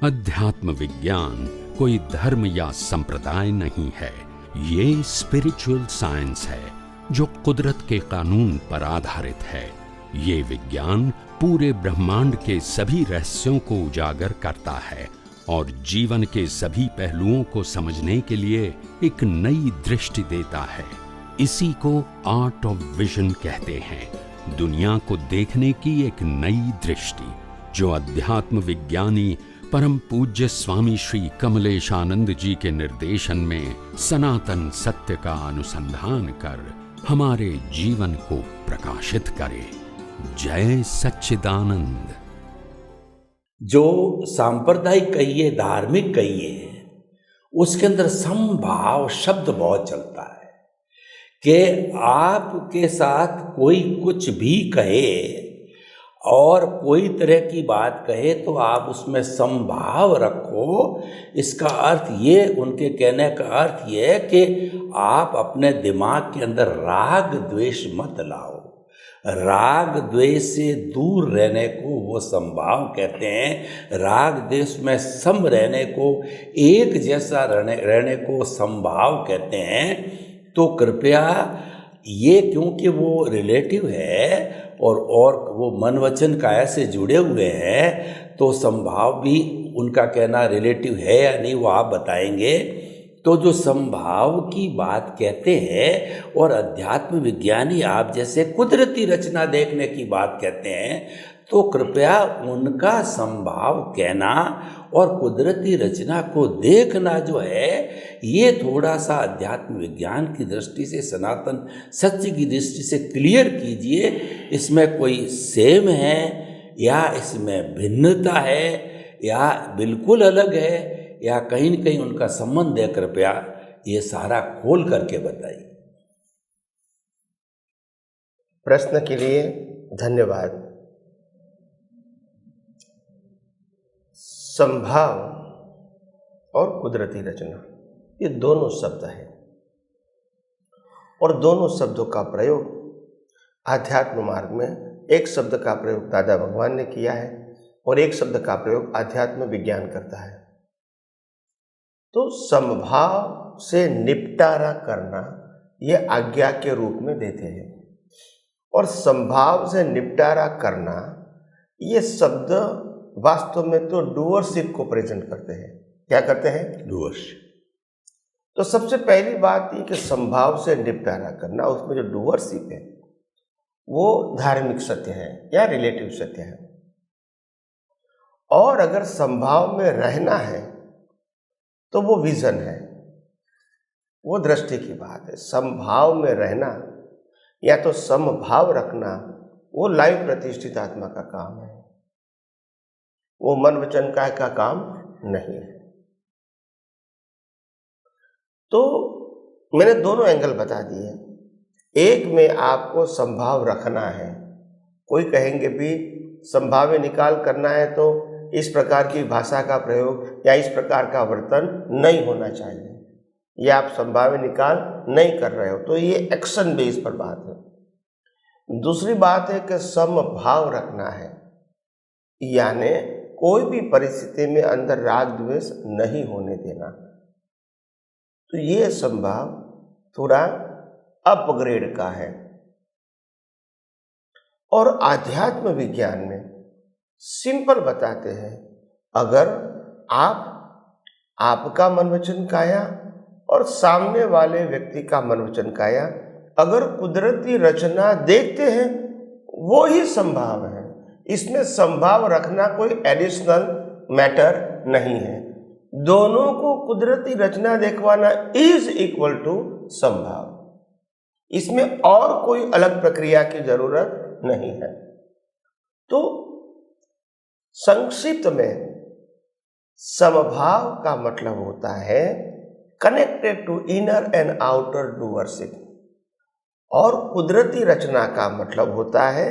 अध्यात्म विज्ञान कोई धर्म या संप्रदाय नहीं है। ये स्पिरिचुअल साइंस है जो कुदरत के कानून पर आधारित है। ये विज्ञान पूरे ब्रह्मांड के सभी रहस्यों को उजागर करता है और जीवन के सभी पहलुओं को समझने के लिए एक नई दृष्टि देता है। इसी को आर्ट ऑफ विजन कहते हैं, दुनिया को देखने की एक नई दृष्टि, जो अध्यात्म विज्ञानी परम पूज्य स्वामी श्री कमलेशानंद जी के निर्देशन में सनातन सत्य का अनुसंधान कर हमारे जीवन को प्रकाशित करे। जय सच्चिदानंद। जो सांप्रदायिक कहिए, धार्मिक कहिए, उसके अंदर समभाव शब्द बहुत चलता है कि आपके साथ कोई कुछ भी कहे और कोई तरह की बात कहे तो आप उसमें समभाव रखो। इसका अर्थ ये, उनके कहने का अर्थ ये है कि आप अपने दिमाग के अंदर राग द्वेष मत लाओ। राग द्वेष से दूर रहने को वो समभाव कहते हैं। राग द्वेष में सम रहने को, एक जैसा रहने को समभाव कहते हैं। तो कृपया ये, क्योंकि वो रिलेटिव है और वो मन वचन काया से जुड़े हुए हैं, तो समभाव भी उनका कहना रिलेटिव है या नहीं वो आप बताएंगे। तो जो समभाव की बात कहते हैं और अध्यात्म विज्ञानी आप जैसे कुदरती रचना देखने की बात कहते हैं, तो कृपया उनका समभाव कहना और कुदरती रचना को देखना जो है, ये थोड़ा सा अध्यात्म विज्ञान की दृष्टि से, सनातन सत्य की दृष्टि से क्लियर कीजिए। इसमें कोई सेम है या इसमें भिन्नता है या बिल्कुल अलग है या कहीं न कहीं उनका संबंध है, कृपया ये सारा खोल करके बताइए। प्रश्न के लिए धन्यवाद। संभाव और कुदरती रचना, ये दोनों शब्द हैं और दोनों शब्दों का प्रयोग आध्यात्म मार्ग में, एक शब्द का प्रयोग दादा भगवान ने किया है और एक शब्द का प्रयोग आध्यात्म विज्ञान करता है। तो समभाव से निपटारा करना ये आज्ञा के रूप में देते हैं और संभाव से निपटारा करना ये शब्द वास्तव में तो डूअरशिप को प्रेजेंट करते हैं। क्या करते हैं? डूअरशिप। तो सबसे पहली बात ये कि संभाव से निपटारा करना, उसमें जो डूअरशिप है वो धार्मिक सत्य है या रिलेटिव सत्य है। और अगर संभाव में रहना है तो वो विजन है, वो दृष्टि की बात है। संभाव में रहना या तो समभाव रखना वो लाइव प्रतिष्ठित आत्मा का काम है, वो मन वचन काय का काम नहीं है। तो मैंने दोनों एंगल बता दिए। एक में आपको संभाव रखना है, कोई कहेंगे भी संभाव्य निकाल करना है तो इस प्रकार की भाषा का प्रयोग या इस प्रकार का वर्तन नहीं होना चाहिए, ये आप संभाव्य निकाल नहीं कर रहे हो, तो ये एक्शन बेस पर बात है। दूसरी बात है कि समभाव रखना है, यानी कोई भी परिस्थिति में अंदर राग द्वेष नहीं होने देना। तो ये संभाव थोड़ा अपग्रेड का है। और आध्यात्म विज्ञान में सिंपल बताते हैं, अगर आपका मन वचन काया और सामने वाले व्यक्ति का मन वचन काया अगर कुदरती रचना देखते हैं, वो ही संभाव है। इसमें संभाव रखना कोई एडिशनल मैटर नहीं है। दोनों को कुदरती रचना देखवाना इज इक्वल टू संभाव। इसमें और कोई अलग प्रक्रिया की जरूरत नहीं है। तो संक्षिप्त में समभाव का मतलब होता है connected to inner and outer डूअरशिप, और कुदरती रचना का मतलब होता है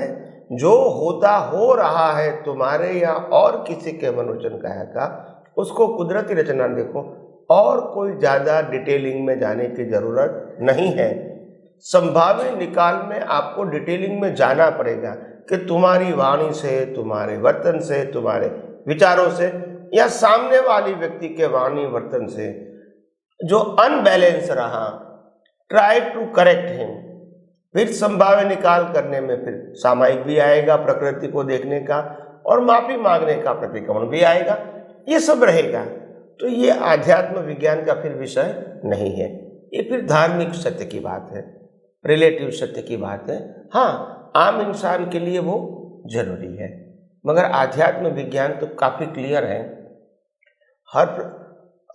जो होता हो रहा है तुम्हारे या और किसी के मनोवचन काया का, उसको कुदरती रचना देखो और कोई ज़्यादा डिटेलिंग में जाने की ज़रूरत नहीं है। संभाव्य निकाल में आपको डिटेलिंग में जाना पड़ेगा कि तुम्हारी वाणी से, तुम्हारे वर्तन से, तुम्हारे विचारों से या सामने वाली व्यक्ति के वाणी वर्तन से जो अनबैलेंस रहा, ट्राई टू करेक्ट हिम। फिर संभाव्य निकाल करने में फिर सामायिक भी आएगा, प्रकृति को देखने का, और माफी मांगने का प्रतिक्रमण भी आएगा, ये सब रहेगा। तो ये आध्यात्म विज्ञान का फिर विषय नहीं है, ये फिर धार्मिक सत्य की बात है, रिलेटिव सत्य की बात है। हाँ, आम इंसान के लिए वो जरूरी है, मगर आध्यात्म विज्ञान तो काफी क्लियर है।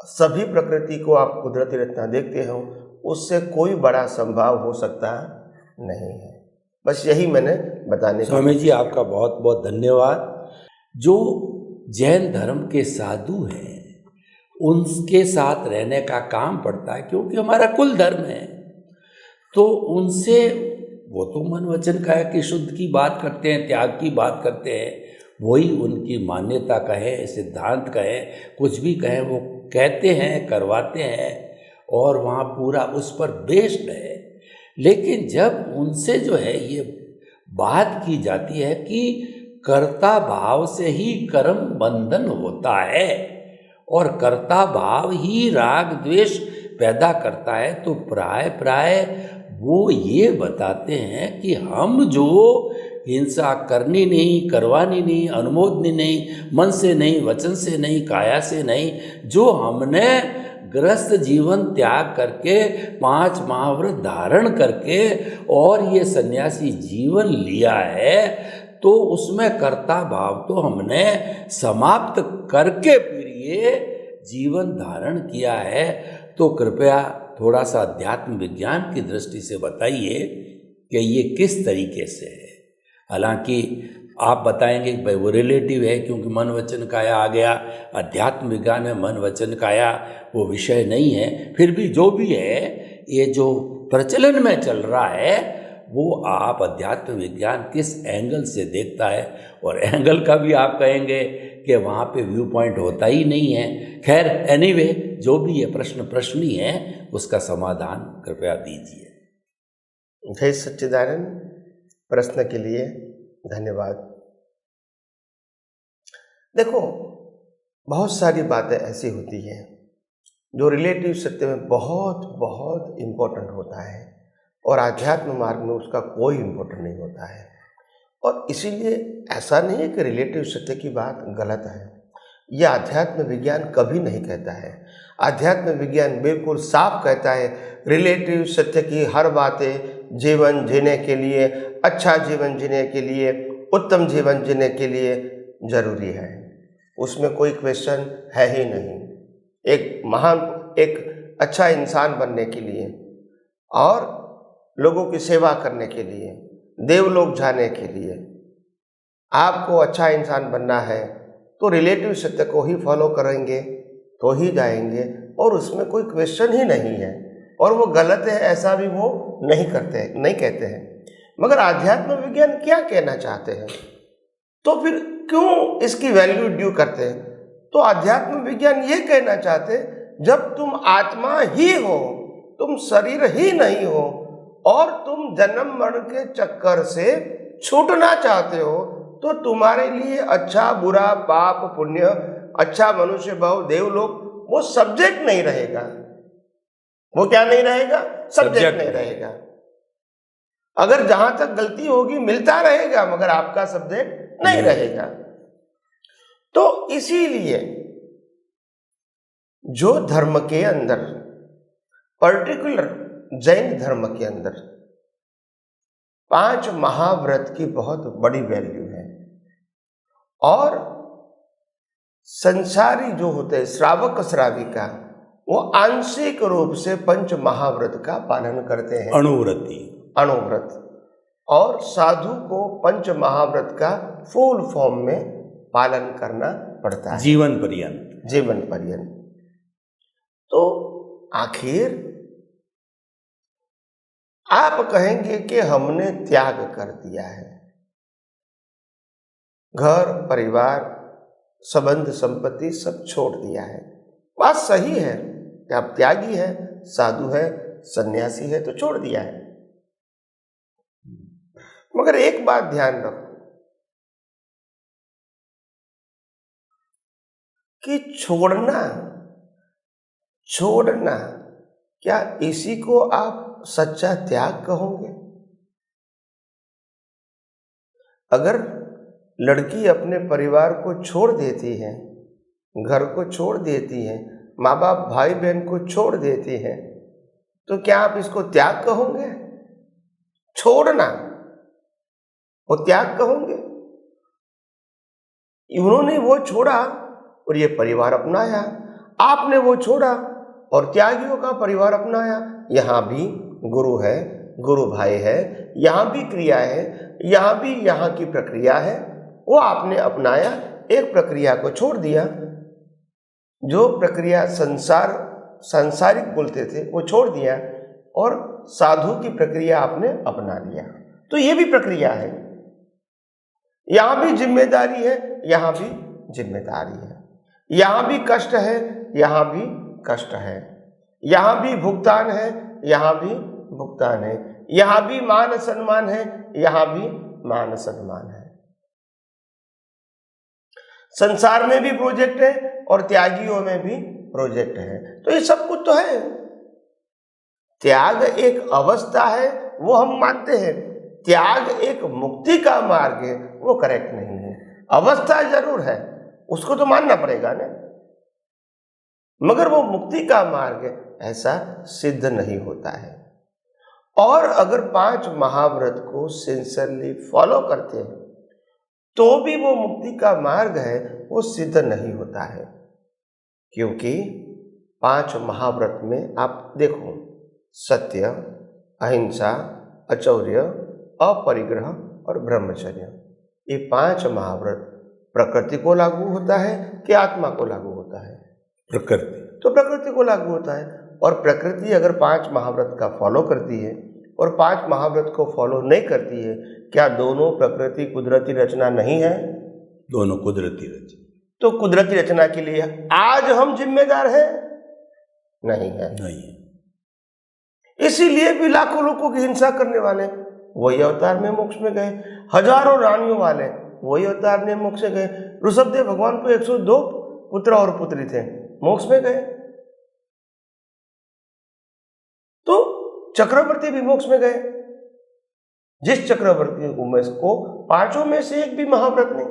सभी प्रकृति को आप कुदरती रचना देखते हो, उससे कोई बड़ा संभव हो सकता नहीं है। बस यही मैंने बताने का। स्वामी जी, आपका बहुत बहुत धन्यवाद। जो जैन धर्म के साधु हैं उनके साथ रहने का काम पड़ता है, क्योंकि हमारा कुल धर्म है, तो उनसे वो तो मन वचन काया की शुद्ध की बात करते हैं, त्याग की बात करते हैं, वही उनकी मान्यता कहे, सिद्धांत कहे, कुछ भी कहे, वो कहते हैं, करवाते हैं, और वहाँ पूरा उस पर बेस्ड है। लेकिन जब उनसे जो है ये बात की जाती है कि कर्ता भाव से ही कर्म बंधन होता है और कर्ता भाव ही राग द्वेष पैदा करता है, तो प्राय वो ये बताते हैं कि हम जो हिंसा करनी नहीं, करवानी नहीं, अनुमोदनी नहीं, मन से नहीं, वचन से नहीं, काया से नहीं, जो हमने गृहस्थ जीवन त्याग करके 5 महाव्रत धारण करके और ये सन्यासी जीवन लिया है, तो उसमें कर्ता भाव तो हमने समाप्त करके फिर ये जीवन धारण किया है। तो कृपया थोड़ा सा अध्यात्म विज्ञान की दृष्टि से बताइए कि ये किस तरीके से है। हालांकि आप बताएंगे कि भाई वो रिलेटिव है, क्योंकि मन वचन काया आ गया, अध्यात्म विज्ञान में मन वचन काया वो विषय नहीं है। फिर भी जो भी है, ये जो प्रचलन में चल रहा है, वो आप अध्यात्म विज्ञान किस एंगल से देखता है, और एंगल का भी आप कहेंगे कि वहाँ पे व्यू पॉइंट होता ही नहीं है। खैर, एनीवे, जो भी ये प्रश्न ही है, उसका समाधान कृपया दीजिए। जय सच्चिदानंद। प्रश्न के लिए धन्यवाद। देखो, बहुत सारी बातें ऐसी होती हैं जो रिलेटिव सत्य में बहुत बहुत इम्पोर्टेंट होता है, और आध्यात्म मार्ग में उसका कोई इम्पोर्टेंट नहीं होता है। और इसीलिए ऐसा नहीं है कि रिलेटिव सत्य की बात गलत है, यह अध्यात्म विज्ञान कभी नहीं कहता है। अध्यात्म विज्ञान बिल्कुल साफ कहता है, रिलेटिव सत्य की हर बातें जीवन जीने के लिए, अच्छा जीवन जीने के लिए, उत्तम जीवन जीने के लिए जरूरी है। उसमें कोई क्वेश्चन है ही नहीं। एक अच्छा इंसान बनने के लिए और लोगों की सेवा करने के लिए, देवलोक जाने के लिए आपको अच्छा इंसान बनना है, तो रिलेटिव सत्य को ही फॉलो करेंगे तो ही जाएंगे, और उसमें कोई क्वेश्चन ही नहीं है। और वो गलत है ऐसा भी वो नहीं कहते हैं। मगर आध्यात्म विज्ञान क्या कहना चाहते हैं, तो फिर क्यों इसकी वैल्यू ड्यू करते हैं? तो अध्यात्म विज्ञान ये कहना चाहते हैं, जब तुम आत्मा ही हो, तुम शरीर ही नहीं हो, और तुम जन्म मरण के चक्कर से छूटना चाहते हो, तो तुम्हारे लिए अच्छा बुरा, पाप पुण्य, अच्छा मनुष्य भाव, देवलोक, वो सब्जेक्ट नहीं रहेगा। वो क्या नहीं रहेगा? सब्जेक्ट नहीं रहेगा। अगर जहां तक गलती होगी मिलता रहेगा, मगर आपका सब्जेक्ट नहीं रहेगा। तो इसीलिए जो धर्म के अंदर, पर्टिकुलर जैन धर्म के अंदर 5 महाव्रत की बहुत बड़ी वैल्यू है, और संसारी जो होते हैं श्रावक श्राविका, वो आंशिक रूप से 5 महाव्रत का पालन करते हैं, अणुव्रत, और साधु को 5 महाव्रत का फुल फॉर्म में पालन करना पड़ता है, जीवन पर्यंत। तो आखिर आप कहेंगे कि हमने त्याग कर दिया है, घर परिवार संबंध संपत्ति सब छोड़ दिया है। बात सही है कि आप त्यागी है, साधु है, सन्यासी है, तो छोड़ दिया है। मगर एक बात ध्यान रखो कि छोड़ना, छोड़ना, क्या इसी को आप सच्चा त्याग कहोगे? अगर लड़की अपने परिवार को छोड़ देती है, घर को छोड़ देती है, माँ बाप भाई बहन को छोड़ देती है, तो क्या आप इसको त्याग कहोगे? छोड़ना वो त्याग कहोगे? उन्होंने वो छोड़ा और ये परिवार अपनाया, आपने वो छोड़ा और त्यागियों का परिवार अपनाया। यहाँ भी गुरु है, गुरु भाई है, यहाँ भी क्रिया है, यहाँ भी यहाँ की प्रक्रिया है। वो आपने अपनाया, एक प्रक्रिया को छोड़ दिया, जो प्रक्रिया सांसारिक बोलते थे वो छोड़ दिया और साधु की प्रक्रिया आपने अपना लिया। तो ये भी प्रक्रिया है, यहाँ भी जिम्मेदारी है, यहाँ भी जिम्मेदारी है, यहाँ भी कष्ट है, यहाँ भी कष्ट है, यहाँ भी भुगतान है, यहाँ भी भुगतान है, यहाँ भी मान सम्मान है, यहाँ भी मान सम्मान है। संसार में भी प्रोजेक्ट है और त्यागियों में भी प्रोजेक्ट है। तो ये सब कुछ तो है। त्याग एक अवस्था है, वो हम मानते हैं। त्याग एक मुक्ति का मार्ग है, वो करेक्ट नहीं है। अवस्था जरूर है, उसको तो मानना पड़ेगा ना, मगर वो मुक्ति का मार्ग है ऐसा सिद्ध नहीं होता है। और अगर 5 महाव्रत को सिंसियरली फॉलो करते हैं तो भी वो मुक्ति का मार्ग है, वो सिद्ध नहीं होता है। क्योंकि 5 महाव्रत में आप देखो, सत्य, अहिंसा, अचौर्य, अपरिग्रह और ब्रह्मचर्य, ये 5 महाव्रत प्रकृति को लागू होता है कि आत्मा को लागू होता है? प्रकृति। तो प्रकृति को लागू होता है। और प्रकृति अगर 5 महाव्रत का फॉलो करती है और 5 महाव्रत को फॉलो नहीं करती है, क्या दोनों प्रकृति कुदरती रचना नहीं है? दोनों कुदरती रचना। तो कुदरती रचना के लिए आज हम जिम्मेदार हैं? नहीं है, नहीं है। इसीलिए भी लाखों लोगों की हिंसा करने वाले वही अवतार में मोक्ष में गए, हजारों रानियों वाले वही अवतार में मोक्ष में गए। ऋषभदेव भगवान को 102 पुत्र और पुत्री थे, मोक्ष में गए। तो चक्रवर्ती भी मोक्ष में गए। जिस चक्रवर्ती उमेश को 5 में से एक भी महाव्रत नहीं।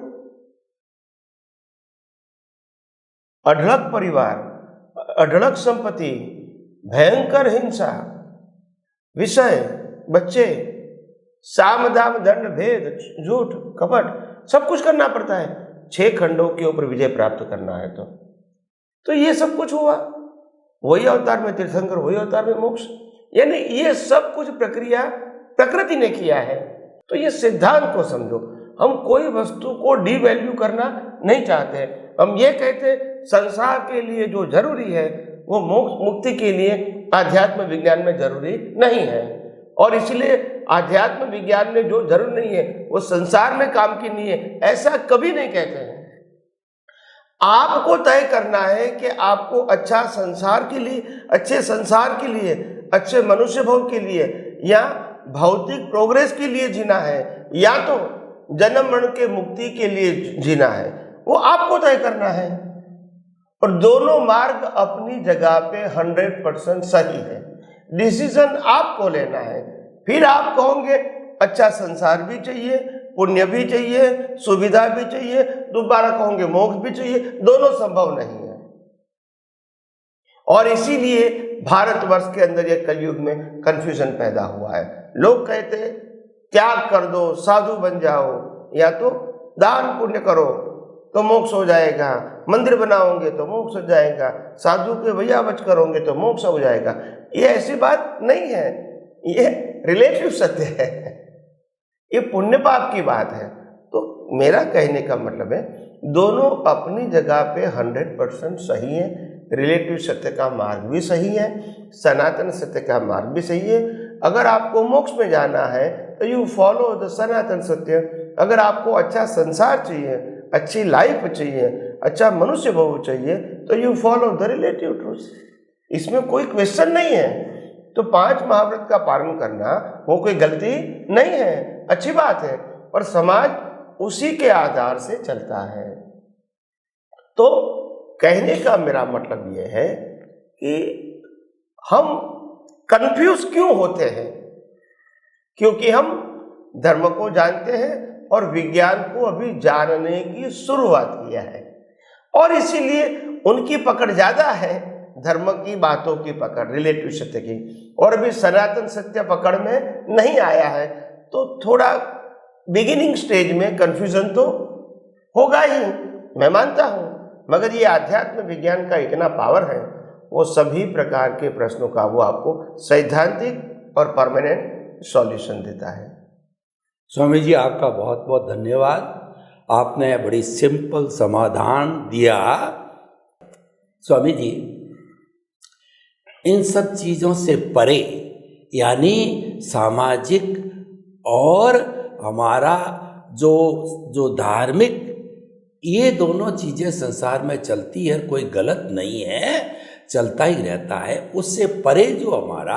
अढळक परिवार, अढळक संपत्ति, भयंकर हिंसा, विषय, बच्चे, साम दाम दंड भेद, झूठ, कपट, सब कुछ करना पड़ता है 6 खंडों के ऊपर विजय प्राप्त करना है। तो ये सब कुछ हुआ, वही अवतार में तीर्थंकर, वही अवतार में मोक्ष। यानी ये सब कुछ प्रक्रिया प्रकृति ने किया है। तो ये सिद्धांत को समझो। हम कोई वस्तु को डिवैल्यू करना नहीं चाहते। हम ये कहते संसार के लिए जो जरूरी है वो मोक्ष मुक्ति के लिए आध्यात्म विज्ञान में जरूरी नहीं है, और इसलिए आध्यात्म विज्ञान में जो जरूरी नहीं है वो संसार में काम की नहीं है, ऐसा कभी नहीं कहते हैं। आपको तय करना है कि आपको अच्छा संसार के लिए, अच्छे संसार के लिए, अच्छे मनुष्य भोग के लिए या भौतिक प्रोग्रेस के लिए जीना है, या तो जन्म मरण के मुक्ति के लिए जीना है, वो आपको तय करना है। और दोनों मार्ग अपनी जगह पे 100% सही है। डिसीजन आपको लेना है। फिर आप कहोगे अच्छा संसार भी चाहिए, पुण्य भी चाहिए, सुविधा भी चाहिए, दोबारा कहोगे मोक्ष भी चाहिए। दोनों संभव नहीं है। और इसीलिए भारतवर्ष के अंदर ये कलयुग में कंफ्यूजन पैदा हुआ है। लोग कहते हैं त्याग कर दो, साधु बन जाओ, या तो दान पुण्य करो तो मोक्ष हो जाएगा, मंदिर बनाओगे तो मोक्ष हो जाएगा, साधु के भैया बच करोगे तो मोक्ष हो जाएगा। ये ऐसी बात नहीं है, ये रिलेटिव सत्य है, ये पुण्य पाप की बात है। तो मेरा कहने का मतलब है दोनों अपनी जगह पे 100% सही है। रिलेटिव सत्य का मार्ग भी सही है, सनातन सत्य का मार्ग भी सही है। अगर आपको मोक्ष में जाना है तो यू फॉलो द सनातन सत्य। अगर आपको अच्छा संसार चाहिए, अच्छी लाइफ चाहिए, अच्छा मनुष्य भोग चाहिए, तो you follow the relative truth. इसमें कोई क्वेश्चन नहीं है। तो 5 महाव्रत का पालन करना वो कोई गलती नहीं है, अच्छी बात है, और समाज उसी के आधार से चलता है। तो कहने का मेरा मतलब ये है कि हम कंफ्यूज क्यों होते हैं, क्योंकि हम धर्म को जानते हैं और विज्ञान को अभी जानने की शुरुआत किया है, और इसीलिए उनकी पकड़ ज्यादा है, धर्म की बातों की पकड़, रिलेटिव सत्य की, और अभी सनातन सत्य पकड़ में नहीं आया है। तो थोड़ा बिगिनिंग स्टेज में कंफ्यूजन तो होगा ही, मैं मानता हूँ, मगर ये आध्यात्म विज्ञान का इतना पावर है, वो सभी प्रकार के प्रश्नों का वो आपको सैद्धांतिक और परमानेंट सॉल्यूशन देता है। स्वामी जी, आपका बहुत बहुत धन्यवाद। आपने बड़ी सिंपल समाधान दिया। स्वामी जी, इन सब चीज़ों से परे, यानी सामाजिक और हमारा जो धार्मिक, ये दोनों चीज़ें संसार में चलती है, कोई गलत नहीं है, चलता ही रहता है। उससे परे जो हमारा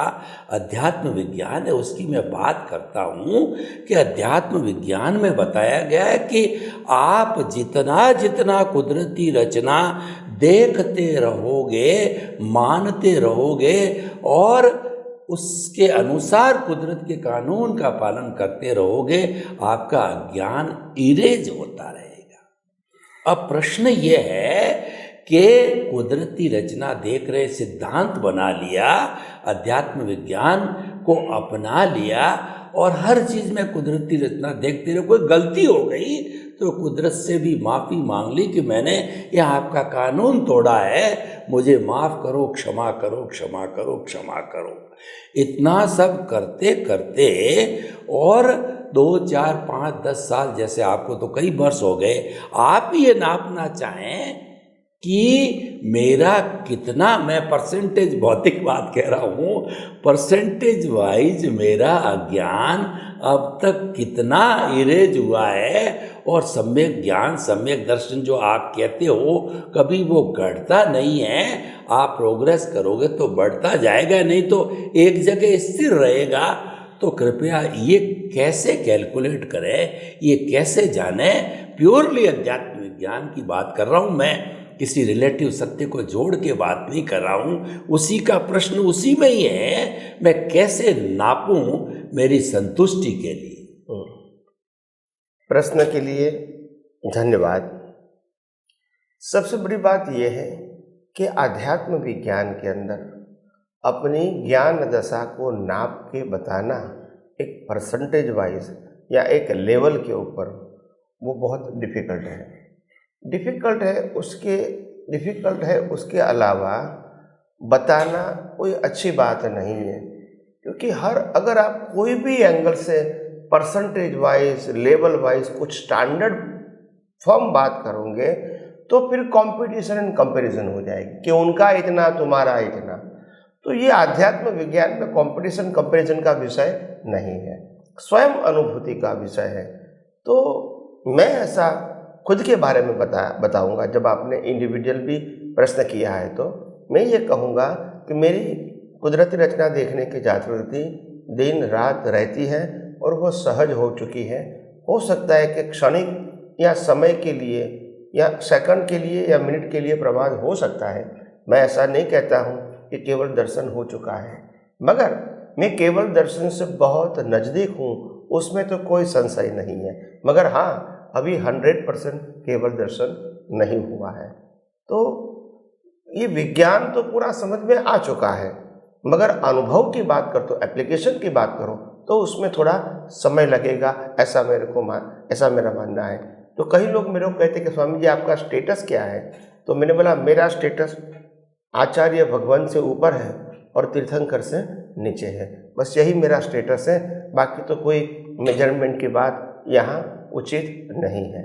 अध्यात्म विज्ञान है, उसकी मैं बात करता हूँ कि अध्यात्म विज्ञान में बताया गया है कि आप जितना जितना कुदरती रचना देखते रहोगे, मानते रहोगे और उसके अनुसार कुदरत के कानून का पालन करते रहोगे, आपका ज्ञान इरेज होता रहेगा। अब प्रश्न ये है कि कुदरती रचना देख रहे, सिद्धांत बना लिया, अध्यात्म विज्ञान को अपना लिया और हर चीज़ में कुदरती रचना देखते रहे, कोई गलती हो गई तो कुदरत से भी माफ़ी मांग ली कि मैंने यह आपका कानून तोड़ा है, मुझे माफ़ करो, क्षमा करो, क्षमा करो, क्षमा करो। इतना सब करते करते और 2, 4, 5, 10 साल, जैसे आपको तो कई वर्ष हो गए, आप ये नापना चाहें कि मेरा कितना, मैं परसेंटेज, भौतिक बात कह रहा हूँ, परसेंटेज वाइज मेरा अज्ञान अब तक कितना इरेज हुआ है, और सम्यक ज्ञान, सम्यक दर्शन जो आप कहते हो, कभी वो घटता नहीं है। आप प्रोग्रेस करोगे तो बढ़ता जाएगा, नहीं तो एक जगह स्थिर रहेगा। तो कृपया ये कैसे कैलकुलेट करें, ये कैसे जाने, प्योरली अध्यात्म विज्ञान की बात कर रहा हूँ मैं, किसी रिलेटिव सत्य को जोड़ के बात नहीं कर रहा हूँ। उसी का प्रश्न उसी में ही है, मैं कैसे नापूं मेरी संतुष्टि के लिए। प्रश्न के लिए धन्यवाद। सबसे बड़ी बात यह है कि आध्यात्म विज्ञान के अंदर अपनी ज्ञान दशा को नाप के बताना एक परसेंटेज वाइज या एक लेवल के ऊपर, वो बहुत डिफ़िकल्ट है। डिफ़िकल्ट है उसके अलावा बताना कोई अच्छी बात नहीं है, क्योंकि अगर आप कोई भी एंगल से परसेंटेज वाइज, लेवल वाइज कुछ स्टैंडर्ड फॉर्म बात करोगे तो फिर कंपटीशन एंड कंपैरिजन हो जाएगी कि उनका इतना, तुम्हारा इतना। तो ये आध्यात्म विज्ञान में कंपटीशन कंपैरिजन का विषय नहीं है, स्वयं अनुभूति का विषय है। तो मैं ऐसा खुद के बारे में बताऊंगा। जब आपने इंडिविजुअल भी प्रश्न किया है तो मैं ये कहूँगा कि मेरी कुदरती रचना देखने की जागृति दिन रात रहती है और वो सहज हो चुकी है। हो सकता है कि क्षणिक या समय के लिए या सेकंड के लिए या मिनट के लिए प्रमाद हो सकता है। मैं ऐसा नहीं कहता हूँ कि केवल दर्शन हो चुका है, मगर मैं केवल दर्शन से बहुत नज़दीक हूँ, उसमें तो कोई संशय नहीं है। मगर हाँ, अभी 100% केवल दर्शन नहीं हुआ है। तो ये विज्ञान तो पूरा समझ में आ चुका है, मगर अनुभव की बात करो तो, एप्लीकेशन की बात करो तो उसमें थोड़ा समय लगेगा, ऐसा मेरा मानना है। तो कई लोग मेरे को कहते कि स्वामी जी आपका स्टेटस क्या है? तो मैंने बोला मेरा स्टेटस आचार्य भगवान से ऊपर है और तीर्थंकर से नीचे है, बस यही मेरा स्टेटस है। बाकी तो कोई मेजरमेंट की बात यहाँ उचित नहीं है।